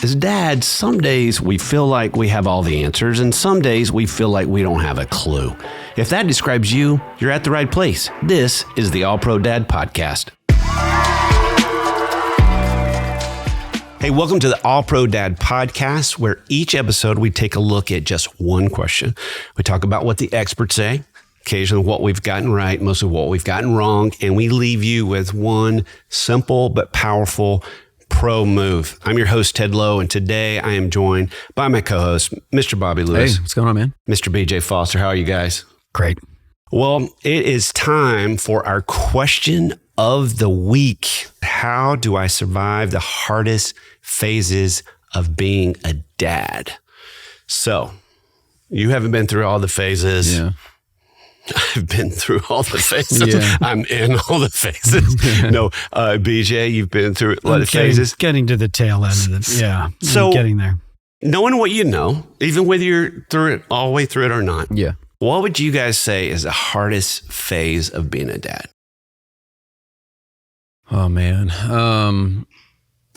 As dads, some days we feel like we have all the answers, and some days we feel like we don't have a clue. If that describes you, you're at the right place. This is the All Pro Dad Podcast. Hey, welcome to the All Pro Dad Podcast, where each episode we take a look at just one question. We talk about what the experts say, occasionally what we've gotten right, mostly what we've gotten wrong, and we leave you with one simple but powerful pro move. I'm your host, Ted Lowe, and today I am joined by my co-host, Mr. Bobby Lewis. Hey, what's going on, man? Mr. BJ Foster. How are you guys? Great. Well, it is time for our question of the week. How do I survive the hardest phases of being a dad? So, you haven't been through all the phases. Yeah. I've been through all the phases. Yeah. I'm in all the phases. No, BJ, you've been through a lot of phases. Getting to the tail end of it. Yeah. So, I'm getting there. Knowing what you know, even whether you're through it all the way through it or not, Yeah. what would you guys say is the hardest phase of being a dad? Oh, man.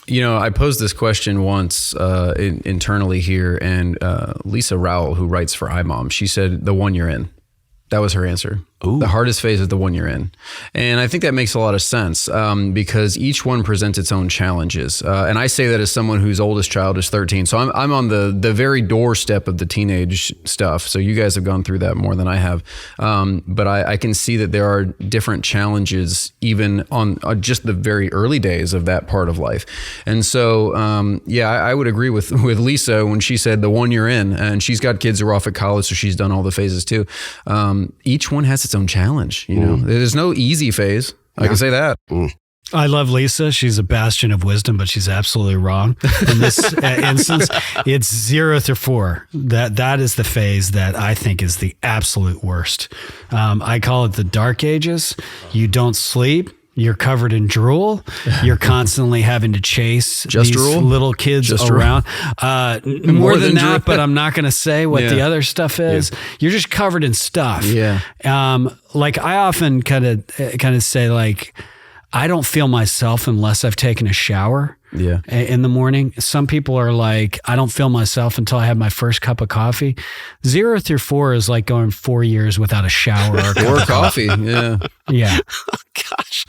I posed this question once internally here, and Lisa Rowell, who writes for iMom, she said, the one you're in. That was her answer. Ooh. The hardest phase is the one you're in. And I think that makes a lot of sense because each one presents its own challenges. And I say that as someone whose oldest child is 13. So I'm on the very doorstep of the teenage stuff. So you guys have gone through that more than I have. But I can see that there are different challenges even on just the very early days of that part of life. And so, I would agree with Lisa when she said the one you're in, and she's got kids who are off at college, so she's done all the phases too. Each one has its own challenge. There's no easy phase. I can say that. I love Lisa. She's a bastion of wisdom, but she's absolutely wrong. In this instance, it's 0 through 4. That is the phase that I think is the absolute worst. I call it the dark ages. You don't sleep. You're covered in drool. You're constantly having to chase these drool? little kids around. More than that, but I'm not going to say what the other stuff is. Yeah. You're just covered in stuff. Yeah. Like I often kind of say, like, I don't feel myself unless I've taken a shower. Yeah. In the morning. Some people are like, I don't feel myself until I have my first cup of coffee. 0 through 4 is like going 4 years without a shower or coffee. Yeah. Yeah. Oh, gosh.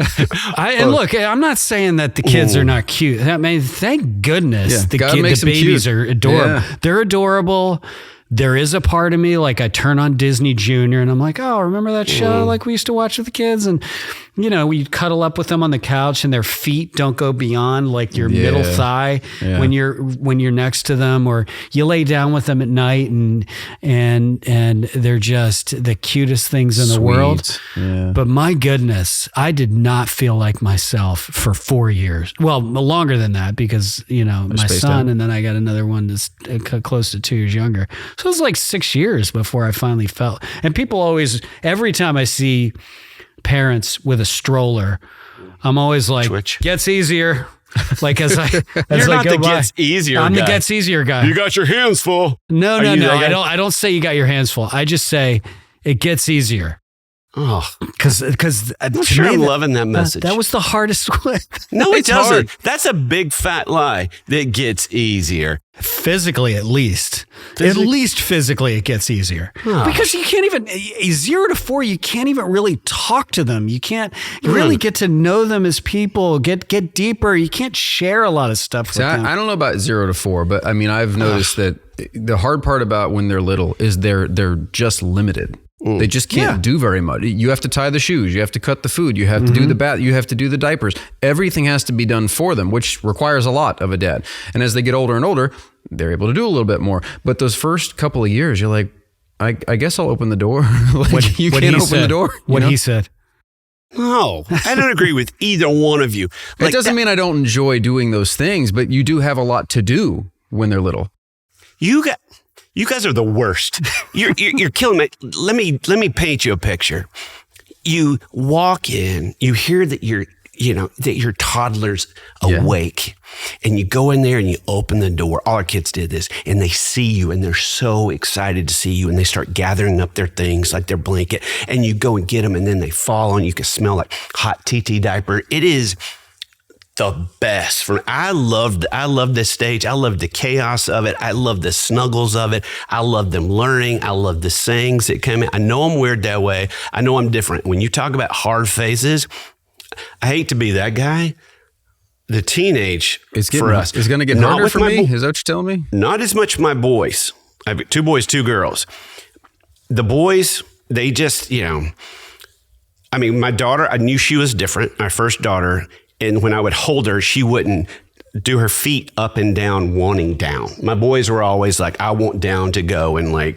And look, I'm not saying that the kids are not cute. I mean, thank goodness the babies cute. are adorable. Yeah. They're adorable. There is a part of me, like I turn on Disney Junior and I'm like, oh, remember that show like we used to watch with the kids? And, we cuddle up with them on the couch and their feet don't go beyond like your middle thigh when you're next to them, or you lay down with them at night and they're just the cutest things in the world. Yeah. But my goodness, I did not feel like myself for 4 years. Well, longer than that because, my son, and then I got another one that's close to 2 years younger. So it was like 6 years before I finally felt. And people always, every time I see parents with a stroller, I'm always like, Twitch. Gets easier. Like as I You're not the gets easier I'm guy. the gets easier guy. You got your hands full. No. I don't say you got your hands full. I just say it gets easier. Oh, because I'm sure I'm loving that message. That was the hardest one. No, it doesn't. hard. That's a big fat lie. That gets easier. Physically, at least. At least physically, it gets easier. Oh. Because you can't even, 0 to 4, you can't even really talk to them. You can't really get to know them as people, get deeper. You can't share a lot of stuff with them. I don't know about 0 to 4, but I mean, I've noticed that the hard part about when they're little is they're just limited. They just can't do very much. You have to tie the shoes. You have to cut the food. You have to do the bath. You have to do the diapers. Everything has to be done for them, which requires a lot of a dad. And as they get older and older, they're able to do a little bit more. But those first couple of years, you're like, I guess I'll open the door. You can't open the door. He said. No, I don't agree with either one of you. It doesn't mean I don't enjoy doing those things, but you do have a lot to do when they're little. You guys are the worst. You're killing me. Let me paint you a picture. You walk in, you hear that your toddler's awake, and you go in there and you open the door. All our kids did this, and they see you, and they're so excited to see you, and they start gathering up their things like their blanket, and you go and get them, and then they fall on you. You can smell like hot TT diaper. It is the best. I loved this stage. I loved the chaos of it. I loved the snuggles of it. I loved them learning. I loved the sayings that came in. I know I'm weird that way. I know I'm different. When you talk about hard phases, I hate to be that guy. The teenage for us is going to get harder for me. Is that what you're telling me? Not as much my boys. I have 2 boys, 2 girls. The boys, they just, I mean, my daughter, I knew she was different, my first daughter. And when I would hold her, she wouldn't do her feet up and down, wanting down. My boys were always like, I want down to go and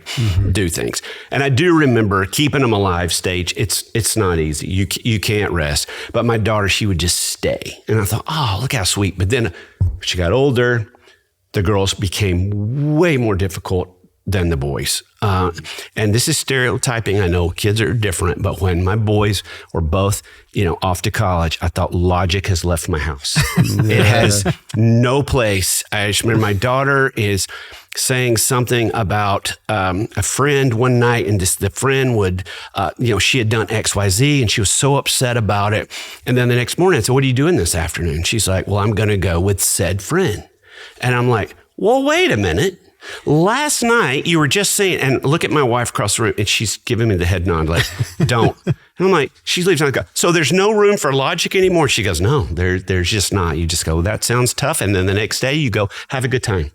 do things. And I do remember keeping them alive stage. It's not easy. You can't rest. But my daughter, she would just stay. And I thought, oh, look how sweet. But then she got older. The girls became way more difficult than the boys. And this is stereotyping. I know kids are different, but when my boys were both, off to college, I thought logic has left my house. It has no place. I just remember my daughter is saying something about a friend one night, and the friend would, she had done X, Y, Z, and she was so upset about it. And then the next morning I said, what are you doing this afternoon? She's like, well, I'm going to go with said friend. And I'm like, well, wait a minute. Last night you were just saying, and look at my wife across the room, and she's giving me the head nod, like, don't. And I'm like, she leaves. And I go, so there's no room for logic anymore? She goes, no, there's just not. You just go, that sounds tough. And then the next day you go, have a good time.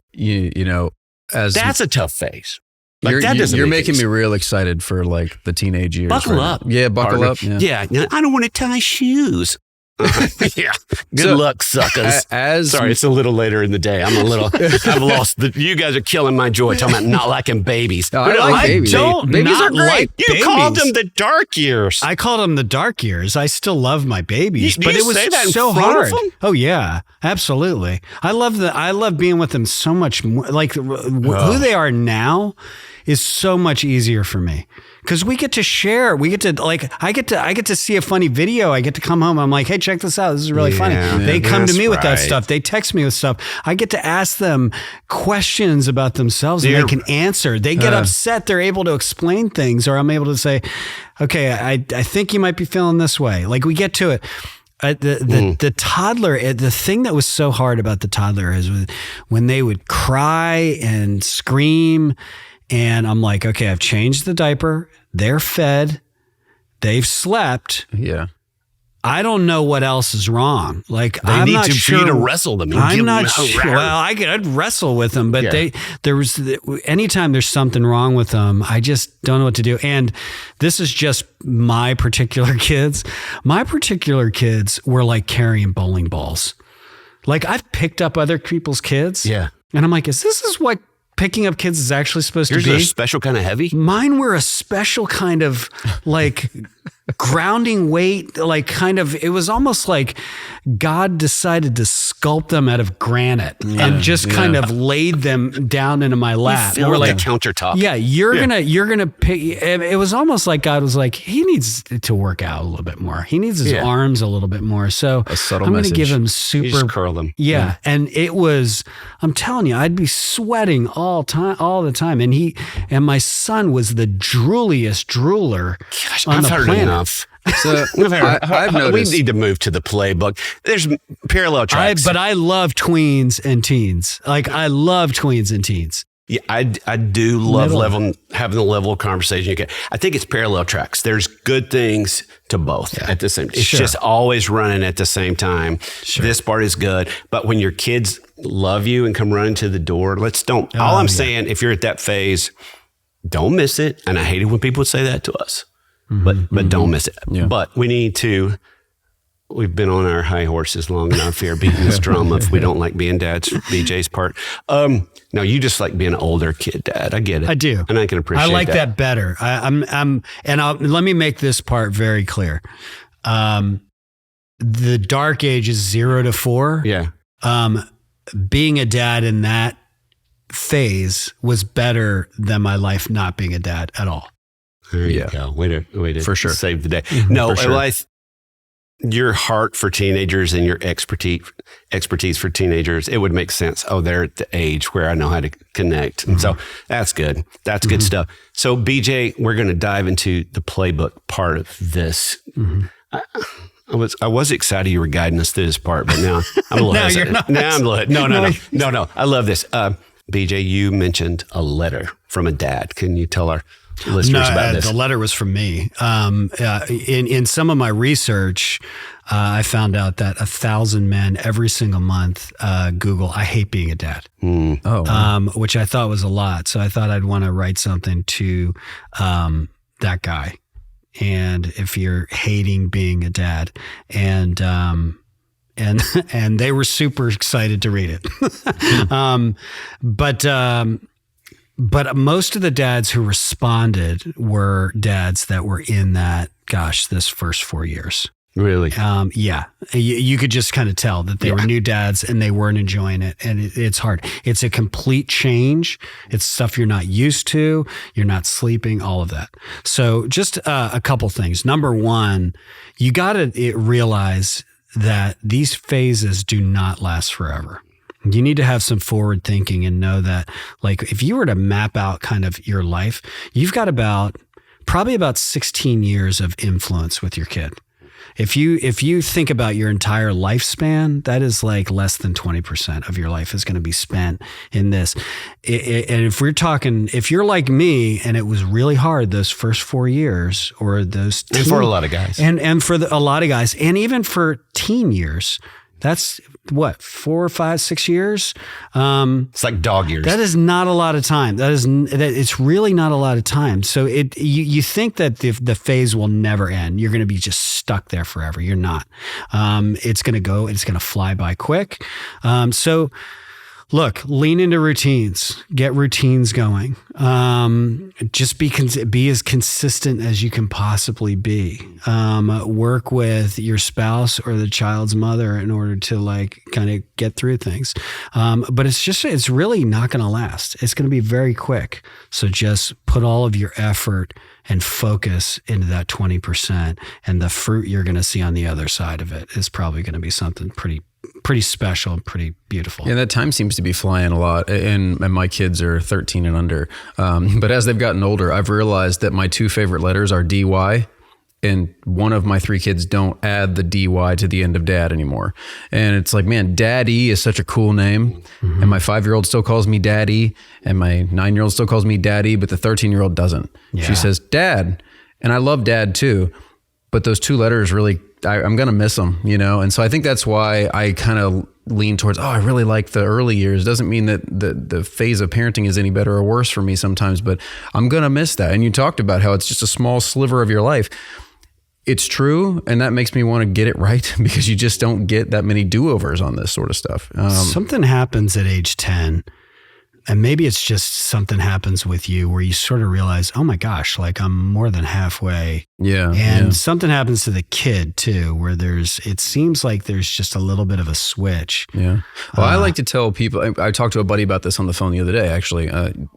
That's a tough phase. Like you're making me real excited for like the teenage years. Buckle up. Yeah, buckle up. Yeah. I don't want to tie shoes. Yeah. Good luck, suckers. Sorry, it's a little later in the day. I've lost you guys are killing my joy talking about not liking babies. No, I like babies. Babies are great. You called them the dark years. I called them the dark years. I still love my babies, but it was say that in so front hard. of them? Oh yeah, absolutely. I love being with them so much more. Like who they are now is so much easier for me. Because we get to share, I get to see a funny video. I get to come home. I'm like, hey, check this out. This is really funny. They come to me with that stuff. They text me with stuff. I get to ask them questions about themselves and they can answer. They get upset. They're able to explain things, or I'm able to say, okay, I think you might be feeling this way. Like we get to it. The toddler, the thing that was so hard about the toddler is when they would cry and scream. And I'm like, okay, I've changed the diaper. They're fed. They've slept. Yeah. I don't know what else is wrong. Like, I'm not sure. For you to wrestle them. I'm not sure. Well, I'd wrestle with them, but anytime there's something wrong with them, I just don't know what to do. And this is just my particular kids. My particular kids were like carrying bowling balls. Like I've picked up other people's kids. Yeah. And I'm like, is what picking up kids is actually supposed to be? Yours are a special kind of heavy? Mine were a special kind of like grounding weight, like kind of, it was almost like God decided to sculpt them out of granite and just kind of laid them down into my lap. Or like countertop. Yeah, you're gonna pick. It was almost like God was like, he needs to work out a little bit more. He needs his arms a little bit more. So I'm going to give him super. You just curl them. Yeah, and it was. I'm telling you, I'd be sweating all the time, and my son was the drooliest drooler on the planet. So I've noticed. We need to move to the playbook. There's parallel tracks. But I love tweens and teens. Like I love tweens and teens. Yeah, I do love having the level of conversation you get. I think it's parallel tracks. There's good things to both at the same time. It's just always running at the same time. Sure. This part is good. But when your kids love you and come running to the door, all I'm saying, if you're at that phase, don't miss it. And I hate it when people say that to us. But don't miss it. Yeah. But we've been on our high horses long enough here, beating this drum if we don't like being dads for BJ's part. No, you just like being an older kid dad. I get it. I do. And I can appreciate that. I like that better. Let me make this part very clear. The dark age is 0 to 4. Yeah. Being a dad in that phase was better than my life not being a dad at all. There you go. Way to for sure save the day. No, your heart for teenagers and your expertise for teenagers, it would make sense. Oh, they're at the age where I know how to connect. And so that's good. That's good stuff. So BJ, we're going to dive into the playbook part of this. I was excited you were guiding us through this part, but now I'm a little Now hesitant. you're not. Now I'm a little, no. I love this. BJ, you mentioned a letter from a dad. Can you tell our listeners about this? The letter was from me. In some of my research, I found out that 1,000 men every single month Google, I hate being a dad. Which I thought was a lot. So I thought I'd want to write something to that guy. And if you're hating being a dad, and they were super excited to read it. But most of the dads who responded were dads that were in this first 4 years. Really? Yeah. You could just kind of tell that they were new dads and they weren't enjoying it. And it's hard. It's a complete change. It's stuff you're not used to. You're not sleeping, all of that. So just a couple things. Number one, you got to realize that these phases do not last forever. You need to have some forward thinking and know that, like, if you were to map out kind of your life, you've got probably about 16 years of influence with your kid. If you think about your entire lifespan, that is like less than 20% of your life is going to be spent in this. And if you're like me and it was really hard those first 4 years or those and for a lot of guys and for a lot of guys and even for teen years, that's what, 4 or 5, 6 years. It's like dog years. That is not a lot of time. It's really not a lot of time. So you think that the phase will never end. You're going to be just stuck there forever. You're not. It's going to fly by quick. So look, lean into routines, get routines going. Just be as consistent as you can possibly be. Work with your spouse or the child's mother in order to like kind of get through things. But it's really not going to last. It's going to be very quick. So just put all of your effort and focus into that 20%, and the fruit you're going to see on the other side of it is probably going to be something pretty special and pretty beautiful. Yeah, that time seems to be flying a lot. And my kids are 13 and under. But as they've gotten older, I've realized that my 2 favorite letters are DY. And one of my 3 kids don't add the DY to the end of dad anymore. And it's like, man, Daddy is such a cool name. Mm-hmm. And my 5-year-old still calls me Daddy. And my 9-year-old still calls me Daddy, but the 13-year-old doesn't. Yeah. She says, Dad. And I love Dad too. But those 2 letters really, I'm going to miss them, you know? And so I think that's why I kind of lean towards, I really like the early years. Doesn't mean that the phase of parenting is any better or worse for me sometimes, but I'm going to miss that. And you talked about how it's just a small sliver of your life. It's true. And that makes me want to get it right because you just don't get that many do-overs on this sort of stuff. Something happens at age 10. And maybe it's just something happens with you where you sort of realize, oh my gosh, like I'm more than halfway. Yeah. And something happens to the kid too, where it seems like there's just a little bit of a switch. Yeah. Well, I like to tell people, I talked to a buddy about this on the phone the other day, actually.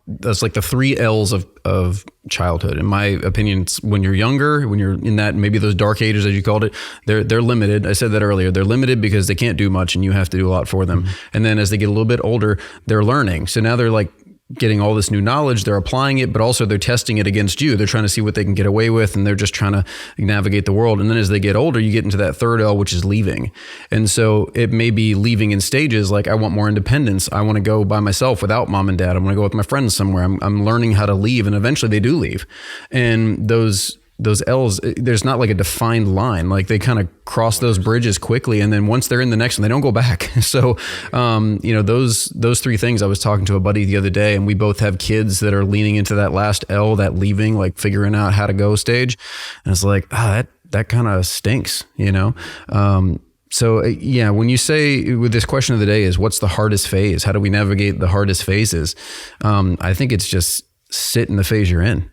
That's like the 3 L's of childhood. In my opinion, it's when you're younger, when you're in that, maybe those dark ages, as you called it, they're limited. I said that earlier. They're limited because they can't do much and you have to do a lot for them. Mm-hmm. And then as they get a little bit older, they're learning. So now they're like getting all this new knowledge, they're applying it, but also they're testing it against you. They're trying to see what they can get away with, and they're just trying to navigate the world. And then as they get older, you get into that 3rd L, which is leaving. And so it may be leaving in stages. Like, I want more independence. I want to go by myself without mom and dad. I want to go with my friends somewhere. I'm learning how to leave, and eventually they do leave. And those L's, there's not like a defined line. Like, they kind of cross those bridges quickly. And then once they're in the next one, they don't go back. So, those 3 things. I was talking to a buddy the other day, and we both have kids that are leaning into that last L, that leaving, like figuring out how to go stage. And it's like, that kind of stinks, you know? So yeah, when you say, with this question of the day is, what's the hardest phase? How do we navigate the hardest phases? I think it's just sit in the phase you're in.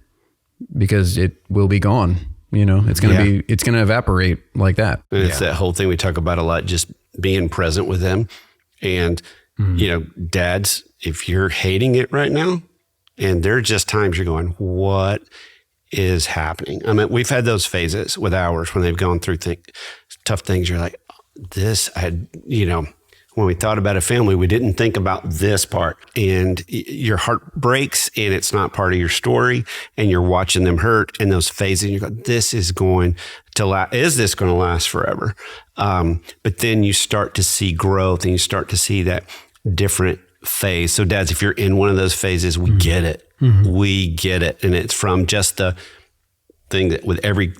Because it will be gone, you know, it's going to evaporate like that. And it's that whole thing we talk about a lot, just being present with them. And, dads, if you're hating it right now, and there are just times you're going, what is happening? I mean, we've had those phases with ours when they've gone through tough things. You're like, when we thought about a family, we didn't think about this part, and your heart breaks and it's not part of your story, and you're watching them hurt in those phases. And you go, this is going to last. Is this going to last forever? But then you start to see growth and you start to see that different phase. So dads, if you're in one of those phases, we get it. We get it. And it's from just the thing that with every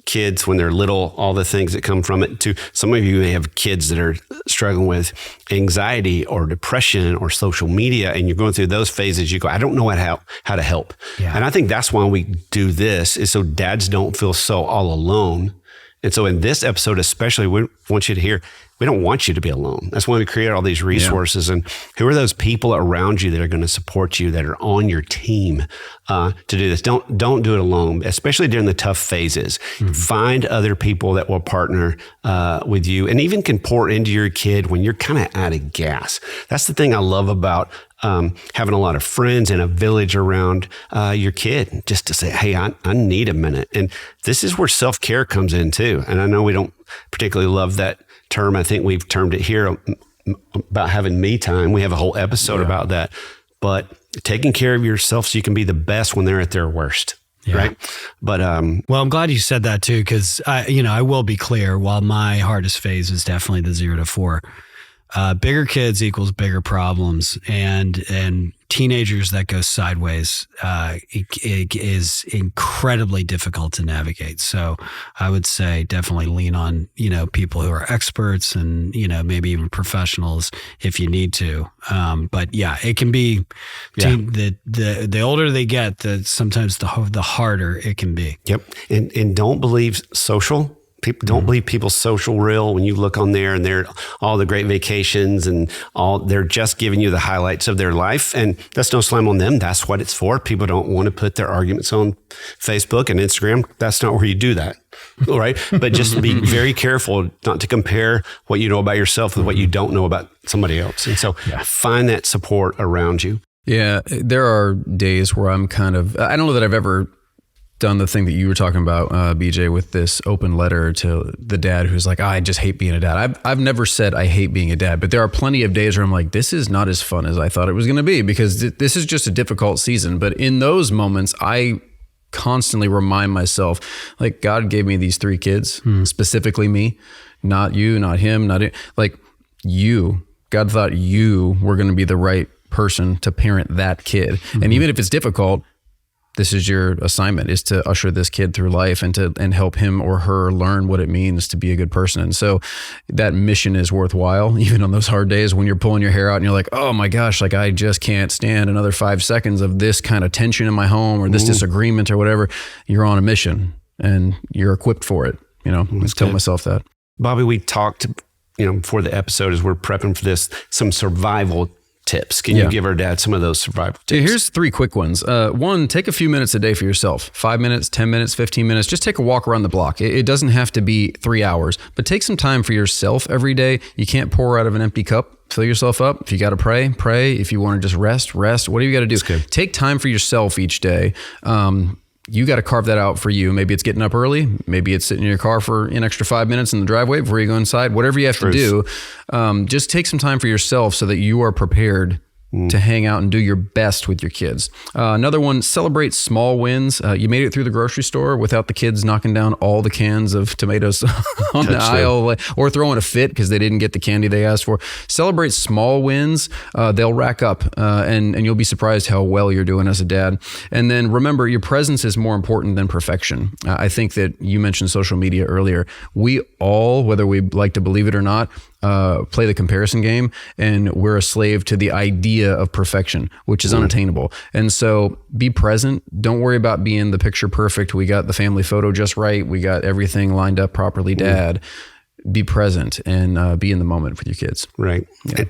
kids when they're little, all the things that come from it, to some of you may have kids that are struggling with anxiety or depression or social media, and you're going through those phases. You go, I don't know how to help. Yeah. And I think that's why we do this, is so dads don't feel so all alone. And so in this episode, especially, we want you to hear, we don't want you to be alone. That's why we create all these resources. And who are those people around you that are going to support you, that are on your team to do this? Don't do it alone, especially during the tough phases. Find other people that will partner with you, and even can pour into your kid when you're kind of out of gas. That's the thing I love about having a lot of friends and a village around your kid, just to say, hey, I need a minute. And this is where self-care comes in too. And I know we don't particularly love that term. I think we've termed it here about having me time. We have a whole episode about that. But taking care of yourself so you can be the best when they're at their worst. Yeah. Right. But, well, I'm glad you said that too, because I will be clear, while my hardest phase is definitely the 0 to 4, bigger kids equals bigger problems, and teenagers that go sideways it is incredibly difficult to navigate. So I would say definitely lean on people who are experts and maybe even professionals if you need to. But yeah, it can be the older they get, sometimes the harder it can be. Yep, and don't believe social. People don't believe people's social reel when you look on there and they're all the great vacations and they're just giving you the highlights of their life. And that's no slam on them. That's what it's for. People don't want to put their arguments on Facebook and Instagram. That's not where you do that. All right. But just be very careful not to compare what you know about yourself with what you don't know about somebody else. And so find that support around you. Yeah. There are days where I'm I don't know that I've ever done the thing that you were talking about, BJ, with this open letter to the dad who's like, I just hate being a dad. I've never said I hate being a dad, but there are plenty of days where I'm like, this is not as fun as I thought it was going to be, because this is just a difficult season. But in those moments, I constantly remind myself, like, God gave me these 3 kids, specifically me, not you, not him, not it. Like you, God thought you were going to be the right person to parent that kid. And even if it's difficult, this is your assignment, is to usher this kid through life and help him or her learn what it means to be a good person. And so that mission is worthwhile, even on those hard days when you're pulling your hair out and you're like, oh my gosh, like I just can't stand another 5 seconds of this kind of tension in my home or this disagreement or whatever. You're on a mission and you're equipped for it. I tell myself that. Bobby, we talked, before the episode, as we're prepping for this, some survival tips. Can you give our dad some of those survival tips? Here's 3 quick ones. One, take a few minutes a day for yourself. 5 minutes, 10 minutes, 15 minutes. Just take a walk around the block. It doesn't have to be 3 hours, but take some time for yourself every day. You can't pour out of an empty cup. Fill yourself up. If you got to pray, pray. If you want to just rest. What do you got to do? Take time for yourself each day. You got to carve that out for you. Maybe it's getting up early. Maybe it's sitting in your car for an extra 5 minutes in the driveway before you go inside. Whatever you have to do, just take some time for yourself so that you are prepared to hang out and do your best with your kids. Another one, celebrate small wins. You made it through the grocery store without the kids knocking down all the cans of tomatoes on the aisle or throwing a fit because they didn't get the candy they asked for. Celebrate small wins. They'll rack up and you'll be surprised how well you're doing as a dad. And then remember, your presence is more important than perfection. I think that you mentioned social media earlier. We all, whether we like to believe it or not, play the comparison game, and we're a slave to the idea of perfection, which is unattainable. And so be present. Don't worry about being the picture perfect. We got the family photo just right. We got everything lined up properly, Dad. Be present and be in the moment with your kids. Right. Yeah.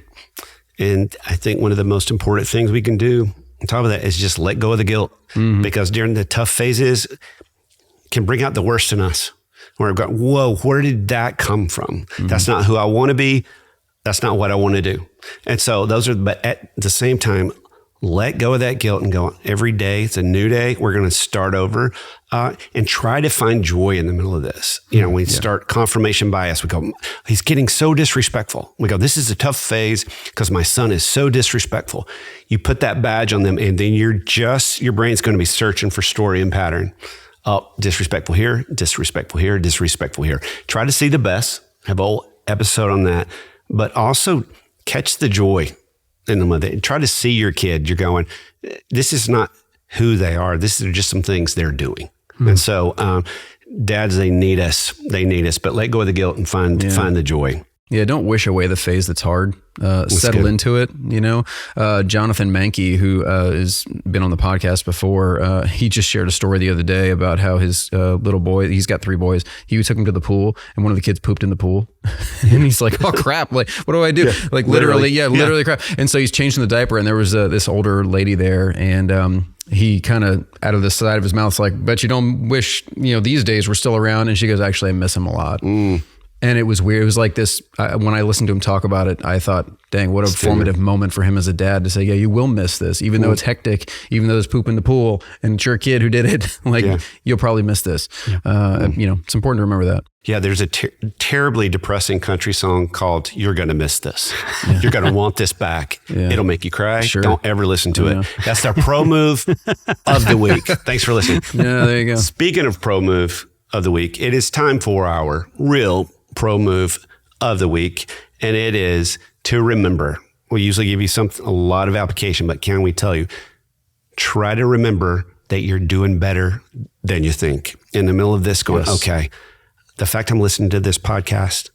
And I think one of the most important things we can do on top of that is just let go of the guilt, because during the tough phases can bring out the worst in us. Where I've got, whoa, where did that come from? That's not who I want to be. That's not what I want to do. And so but at the same time, let go of that guilt and go, every day, it's a new day. We're going to start over and try to find joy in the middle of this. You know, we start confirmation bias. We go, he's getting so disrespectful. We go, this is a tough phase because my son is so disrespectful. You put that badge on them and then your brain's going to be searching for story and pattern. Oh, disrespectful here, disrespectful here, disrespectful here. Try to see the best, have a whole episode on that, but also catch the joy in them. Try to see your kid. You're going, this is not who they are. This is just some things they're doing. And so, dads, they need us, but let go of the guilt and find the joy. Yeah, don't wish away the phase that's hard. Settle into it, you know. Jonathan Mankey, who has been on the podcast before, he just shared a story the other day about how his little boy, he's got 3 boys, he took him to the pool and one of the kids pooped in the pool. And he's like, oh crap, like what do I do? Like literally crap. And so he's changing the diaper and there was this older lady there and he kind of out of the side of his mouth, like, bet you don't wish, these days we're still around. And she goes, actually, I miss him a lot. And it was weird. It was like this, when I listened to him talk about it, I thought, dang, what a formative moment for him as a dad to say, yeah, you will miss this, even though it's hectic, even though there's poop in the pool and it's your kid who did it, you'll probably miss this. It's important to remember that. Yeah, there's a terribly depressing country song called You're Gonna Miss This. You're gonna want this back. It'll make you cry. Sure. Don't ever listen to it. That's our pro move of the week. Thanks for listening. Yeah, there you go. Speaking of pro move of the week, it is time for our real pro move of the week, and it is to remember. We usually give you a lot of application, but can we tell you, try to remember that you're doing better than you think. In the middle of this going, okay, the fact I'm listening to this podcast,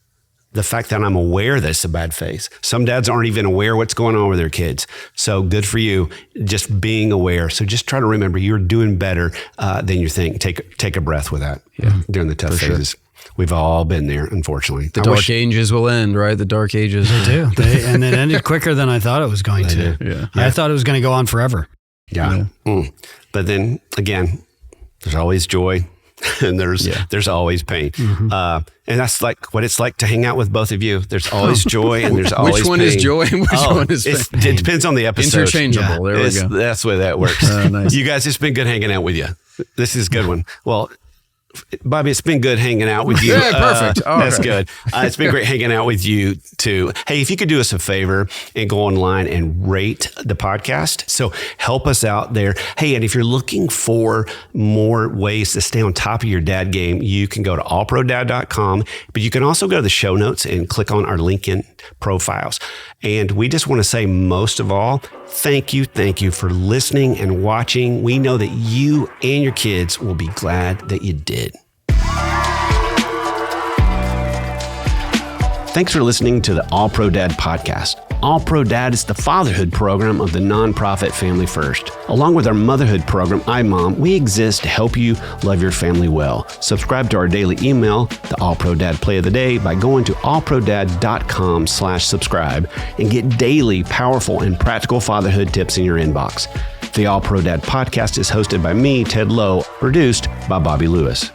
the fact that I'm aware that it's a bad phase. Some dads aren't even aware what's going on with their kids. So good for you, just being aware. So just try to remember you're doing better than you think. Take a breath with that during the tough phases. Sure. We've all been there, unfortunately. The dark ages will end, right? The dark ages. They do. And it ended quicker than I thought it was going to. Yeah. I thought it was going to go on forever. Yeah. But then again, there's always joy and there's always pain. And that's like what it's like to hang out with both of you. There's always joy and there's always pain. Which one is joy and which one is pain? It depends on the episode. Interchangeable. There we go. That's the way that works. Nice. You guys, it's been good hanging out with you. This is a good one. Well, Bobby, it's been good hanging out with you. Yeah, perfect. That's good. It's been great hanging out with you too. Hey, if you could do us a favor and go online and rate the podcast. So help us out there. Hey, and if you're looking for more ways to stay on top of your dad game, you can go to allprodad.com, but you can also go to the show notes and click on our LinkedIn profiles. And we just want to say, most of all, thank you for listening and watching. We know that you and your kids will be glad that you did. Thanks for listening to the All Pro Dad podcast. All Pro Dad is the fatherhood program of the nonprofit Family First. Along with our motherhood program, iMom, we exist to help you love your family well. Subscribe to our daily email, the All Pro Dad Play of the Day, by going to allprodad.com/subscribe and get daily powerful and practical fatherhood tips in your inbox. The All Pro Dad podcast is hosted by me, Ted Lowe, produced by Bobby Lewis.